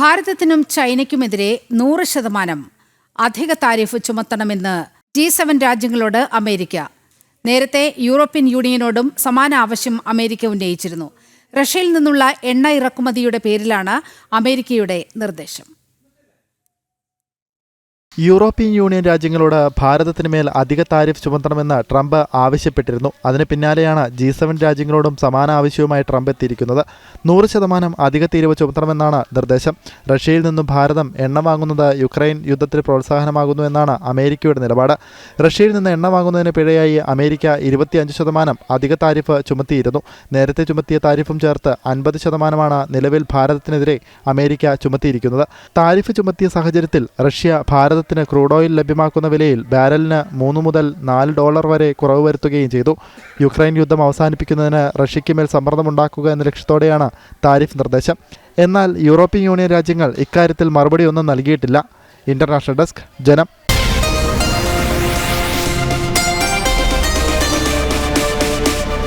ഭാരതത്തിനും ചൈനയ്ക്കുമെതിരെ 100% അധിക tariff ചുമത്തണമെന്ന് G7 രാജ്യങ്ങളോട് America. നേരത്തെ European യൂണിയനോടും സമാന ആവശ്യം അമേരിക്ക ഉന്നയിച്ചിരുന്നു. റഷ്യയിൽ നിന്നുള്ള എണ്ണ ഇറക്കുമതിയുടെ പേരിലാണ് അമേരിക്കയുടെ നിർദ്ദേശം. യൂറോപ്യൻ യൂണിയൻ രാജ്യങ്ങളോട് ഭാരതത്തിന് മേൽ അധിക താരിഫ് ചുമത്തണമെന്ന് ട്രംപ് ആവശ്യപ്പെട്ടിരുന്നു. അതിന് പിന്നാലെയാണ് G7 രാജ്യങ്ങളോടും സമാന ആവശ്യവുമായി ട്രംപ് എത്തിയിരിക്കുന്നത്. 100% അധിക തീരുവ ചുമത്തണമെന്നാണ് നിർദ്ദേശം. റഷ്യയിൽ നിന്നും ഭാരതം എണ്ണ വാങ്ങുന്നത് യുക്രൈൻ യുദ്ധത്തിന് പ്രോത്സാഹനമാകുന്നു എന്നാണ് അമേരിക്കയുടെ നിലപാട്. റഷ്യയിൽ നിന്ന് എണ്ണ വാങ്ങുന്നതിന് പിഴയായി അമേരിക്ക 25% അധിക താരിഫ് ചുമത്തിയിരുന്നു. നേരത്തെ ചുമത്തിയ താരിഫും ചേർത്ത് 50% നിലവിൽ ഭാരതത്തിനെതിരെ അമേരിക്ക ചുമത്തിയിരിക്കുന്നത്. താരിഫ് ചുമത്തിയ സാഹചര്യത്തിൽ റഷ്യ ഭാരതത്തിന് ക്രൂഡ് ഓയിൽ ലഭ്യമാക്കുന്ന വിലയിൽ ബാരലിന് $3 മുതൽ $4 വരെ കുറവ് വരുത്തുകയും ചെയ്തു. യുക്രൈൻ യുദ്ധം അവസാനിപ്പിക്കുന്നതിന് റഷ്യയ്ക്ക് മേൽ സമ്മർദ്ദമുണ്ടാക്കുക എന്ന ലക്ഷ്യത്തോടെയാണ് താരിഫ് നിർദ്ദേശം. എന്നാൽ യൂറോപ്യൻ യൂണിയൻ രാജ്യങ്ങൾ ഇക്കാര്യത്തിൽ മറുപടിയൊന്നും നൽകിയിട്ടില്ല. ഇന്റർനാഷണൽ ഡെസ്ക്, ജനം.